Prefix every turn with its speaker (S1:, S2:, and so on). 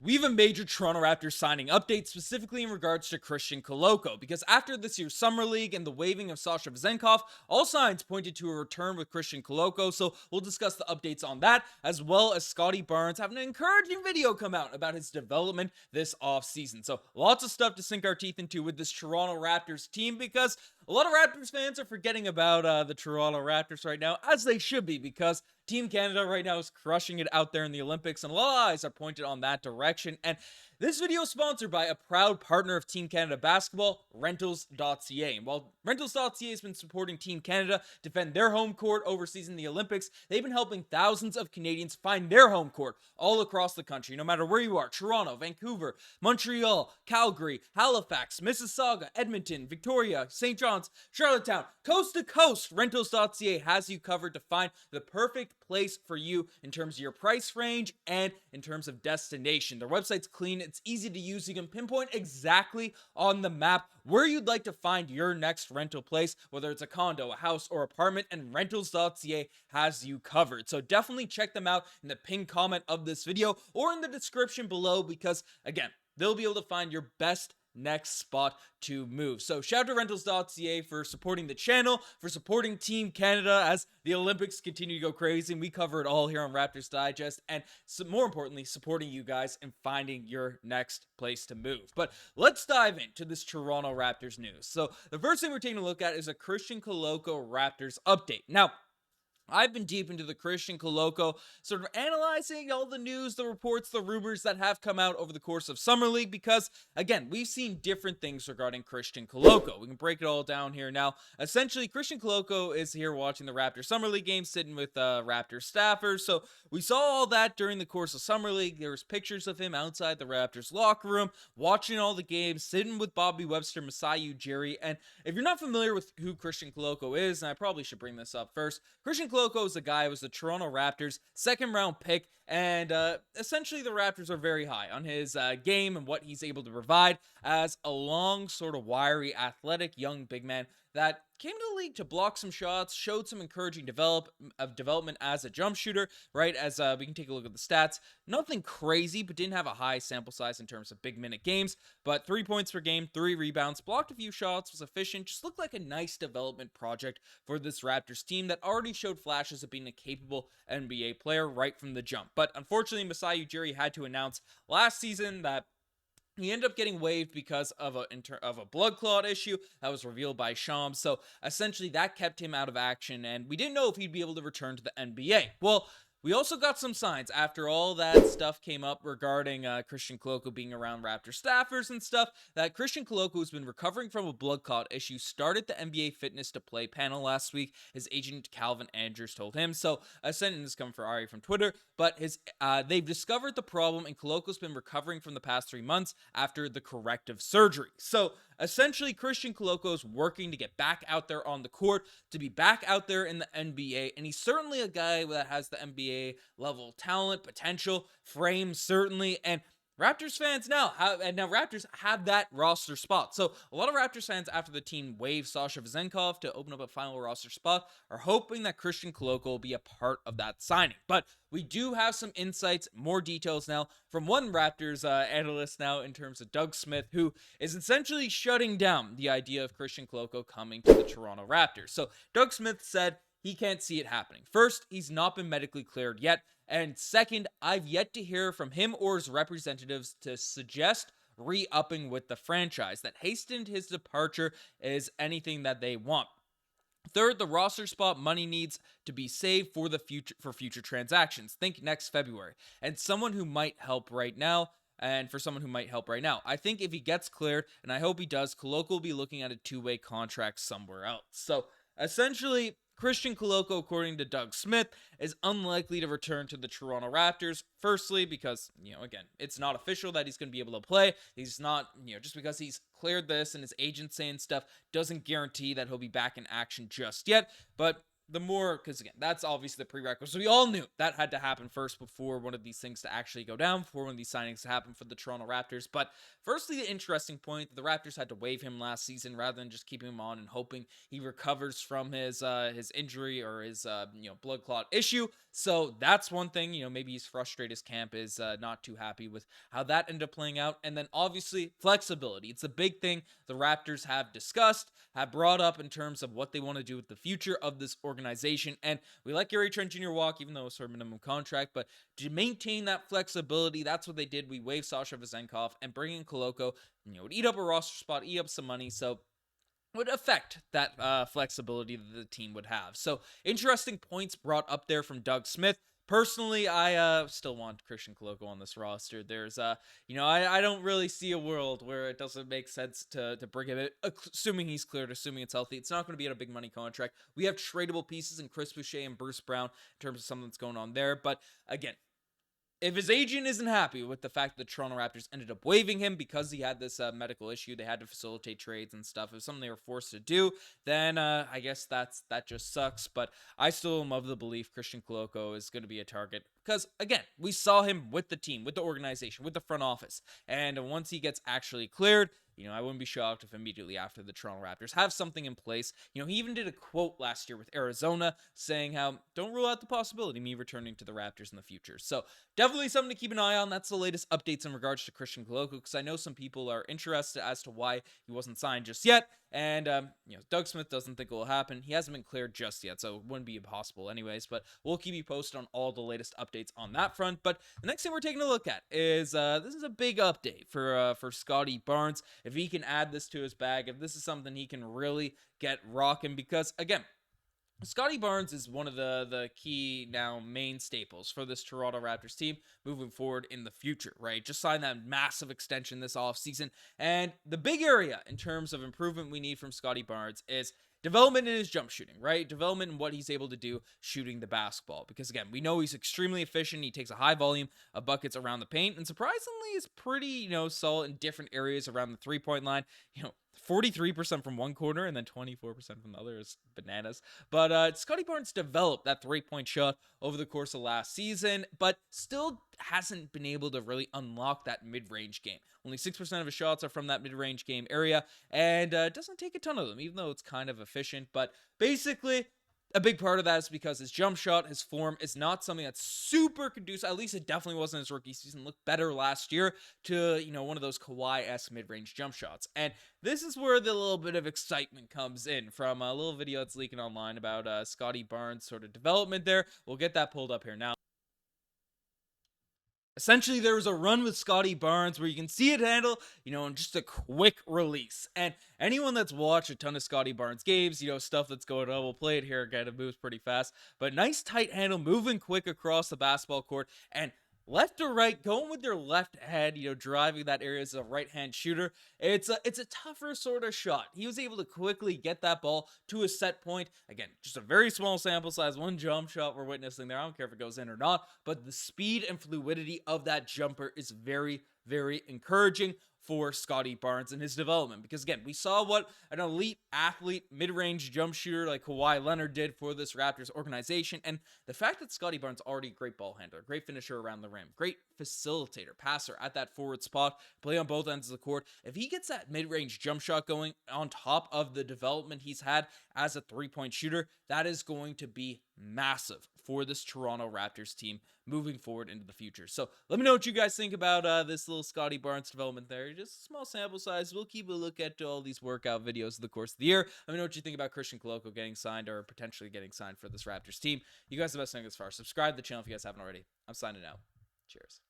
S1: We have a major Toronto Raptors signing update specifically in regards to Christian Koloko, because after this year's Summer League and the waiving of Sasha Vezenkov, all signs pointed to a return with Christian Koloko, so we'll discuss the updates on that, as well as Scottie Barnes having an encouraging video come out about his development this offseason. So lots of stuff to sink our teeth into with this Toronto Raptors team, because a lot of Raptors fans are forgetting about the Toronto Raptors right now, as they should be, because Team Canada right now is crushing it out there in the Olympics, and a lot of eyes are pointed on that direction. And this video is sponsored by a proud partner of Team Canada basketball, Rentals.ca. And while Rentals.ca has been supporting Team Canada defend their home court overseas in the Olympics, they've been helping thousands of Canadians find their home court all across the country, no matter where you are: Toronto, Vancouver, Montreal, Calgary, Halifax, Mississauga, Edmonton, Victoria, St. John's, Charlottetown, coast to coast. Rentals.ca has you covered to find the perfect place for you in terms of your price range and in terms of destination. Their website's clean, it's easy to use, you can pinpoint exactly on the map where you'd like to find your next rental place, whether it's a condo, a house, or apartment, and Rentals.ca has you covered. So definitely check them out in the pinned comment of this video or in the description below, because again, they'll be able to find your best next spot to move. So shout out to Rentals.ca for supporting the channel, for supporting Team Canada as the Olympics continue to go crazy, and we cover it all here on Raptors Digest, and more importantly, supporting you guys and finding your next place to move. But let's dive into this Toronto Raptors news. So the first thing we're taking a look at is a Christian Koloko Raptors update. Now, I've been deep into the Christian Koloko, sort of analyzing all the news, the reports, the rumors that have come out over the course of Summer League, because, again, we've seen different things regarding Christian Koloko. We can break it all down here now. Essentially, Christian Koloko is here watching the Raptors Summer League games, sitting with Raptors staffers. So we saw all that during the course of Summer League. There was pictures of him outside the Raptors locker room, watching all the games, sitting with Bobby Webster, Masai Ujiri. And if you're not familiar with who Christian Koloko is, and I probably should bring this up first, Christian Koloko is a guy who was the Toronto Raptors' second-round pick, and essentially the Raptors are very high on his game and what he's able to provide as a long, sort of wiry, athletic, young big man that came to the league to block some shots, showed some encouraging development as a jump shooter, right? As we can take a look at the stats. Nothing crazy, but didn't have a high sample size in terms of big minute games. But 3 points per game, 3 rebounds, blocked a few shots, was efficient, just looked like a nice development project for this Raptors team that already showed flashes of being a capable NBA player right from the jump. But unfortunately, Masai Ujiri had to announce last season that he ended up getting waived because of a blood clot issue that was revealed by Shams. So essentially that kept him out of action, and we didn't know if he'd be able to return to the NBA. Well, we also got some signs after all that stuff came up regarding Christian Koloko being around Raptor staffers and stuff, that Christian Koloko, who's been recovering from a blood clot issue, started the NBA Fitness to Play panel last week. His agent Calvin Andrews told him. So a sentence coming for Ari from Twitter, but they've discovered the problem, and Koloko's been recovering from the past 3 months after the corrective surgery. So essentially, Christian Koloko is working to get back out there on the court, to be back out there in the NBA, and he's certainly a guy that has the NBA level talent, potential, frame, certainly, and Raptors fans now Raptors have that roster spot. So a lot of Raptors fans, after the team waived Sasha Vezenkov to open up a final roster spot, are hoping that Christian Koloko will be a part of that signing. But we do have some insights, more details now from one Raptors analyst now in terms of Doug Smith, who is essentially shutting down the idea of Christian Koloko coming to the Toronto Raptors. So Doug Smith said he can't see it happening. First, he's not been medically cleared yet. And second, I've yet to hear from him or his representatives to suggest re-upping with the franchise. That hastened his departure is anything that they want. Third, the roster spot money needs to be saved for future transactions. Think next February. And someone who might help right now. I think if he gets cleared, and I hope he does, Koloko will be looking at a 2-way contract somewhere else. So essentially, Christian Koloko, according to Doug Smith, is unlikely to return to the Toronto Raptors. Firstly, because, again, it's not official that he's going to be able to play. He's not, just because he's cleared this and his agent saying stuff doesn't guarantee that he'll be back in action just yet. But the more, because again, that's obviously the prerequisite. We all knew that had to happen first before one of these things to actually go down, before one of these signings to happen for the Toronto Raptors. But firstly, the interesting point, the Raptors had to waive him last season rather than just keeping him on and hoping he recovers from his injury or his blood clot issue. So that's one thing. Maybe he's frustrated. His camp is not too happy with how that ended up playing out. And then obviously flexibility. It's a big thing the Raptors have discussed, have brought up in terms of what they want to do with the future of this organization. And we let Gary Trent Jr. walk, even though it's for a minimum contract, but to maintain that flexibility, that's what they did. We waived Sasha Vezenkov and bring in Koloko, would eat up a roster spot, eat up some money. So would affect that flexibility that the team would have. So interesting points brought up there from Doug Smith. Personally, I still want Christian Koloko on this roster. There's, I don't really see a world where it doesn't make sense to bring him in, assuming he's cleared, assuming it's healthy. It's not going to be on a big money contract. We have tradable pieces in Chris Boucher and Bruce Brown in terms of something that's going on there. But again, if his agent isn't happy with the fact that the Toronto Raptors ended up waiving him because he had this medical issue, they had to facilitate trades and stuff. It was something they were forced to do, then I guess that just sucks. But I still am of the belief Christian Koloko is going to be a target because, again, we saw him with the team, with the organization, with the front office. And once he gets actually cleared, I wouldn't be shocked if immediately after the Toronto Raptors have something in place. He even did a quote last year with Arizona saying how, don't rule out the possibility of me returning to the Raptors in the future. So definitely something to keep an eye on. That's the latest updates in regards to Christian Koloko, because I know some people are interested as to why he wasn't signed just yet. And, Doug Smith doesn't think it will happen. He hasn't been cleared just yet, so it wouldn't be impossible anyways. But we'll keep you posted on all the latest updates on that front. But the next thing we're taking a look at is, this is a big update for Scottie Barnes. If he can add this to his bag, if this is something he can really get rocking, because, again, Scottie Barnes is one of the key now main staples for this Toronto Raptors team moving forward in the future, right? Just signed that massive extension this offseason. And the big area in terms of improvement we need from Scottie Barnes is development in his jump shooting, right? Development in what he's able to do shooting the basketball. Because again, we know he's extremely efficient. He takes a high volume of buckets around the paint, and surprisingly is pretty, solid in different areas around the three-point line. 43% from one corner and then 24% from the other is bananas. But Scottie Barnes developed that three-point shot over the course of last season, but still hasn't been able to really unlock that mid-range game. Only 6% of his shots are from that mid-range game area, and doesn't take a ton of them, even though it's kind of efficient. But basically, a big part of that is because his jump shot, his form is not something that's super conducive. At least it definitely wasn't his rookie season. Looked better last year to, one of those Kawhi-esque mid-range jump shots. And this is where the little bit of excitement comes in from a little video that's leaking online about Scottie Barnes' sort of development there. We'll get that pulled up here now. Essentially, there was a run with Scottie Barnes where you can see it handle, in just a quick release. And anyone that's watched a ton of Scottie Barnes games, stuff that's going on, we'll play it here again. It moves pretty fast. But nice tight handle, moving quick across the basketball court. And left to right, going with your left head, driving that area as a right-hand shooter. It's a tougher sort of shot. He was able to quickly get that ball to a set point. Again, just a very small sample size, one jump shot we're witnessing there. I don't care if it goes in or not, but the speed and fluidity of that jumper is very, very encouraging for Scottie Barnes and his development. Because again, we saw what an elite athlete, mid-range jump shooter like Kawhi Leonard did for this Raptors organization. And the fact that Scottie Barnes already a great ball handler, great finisher around the rim, great facilitator, passer at that forward spot, play on both ends of the court. If he gets that mid-range jump shot going on top of the development he's had as a three-point shooter, that is going to be massive for this Toronto Raptors team moving forward into the future. So let me know what you guys think about this little Scottie Barnes development there. Just a small sample size. We'll keep a look at all these workout videos in the course of the year. Let me know what you think about Christian Koloko getting signed or potentially getting signed for this Raptors team. You guys have the best thing as far. Subscribe to the channel if you guys haven't already. I'm signing out. Cheers.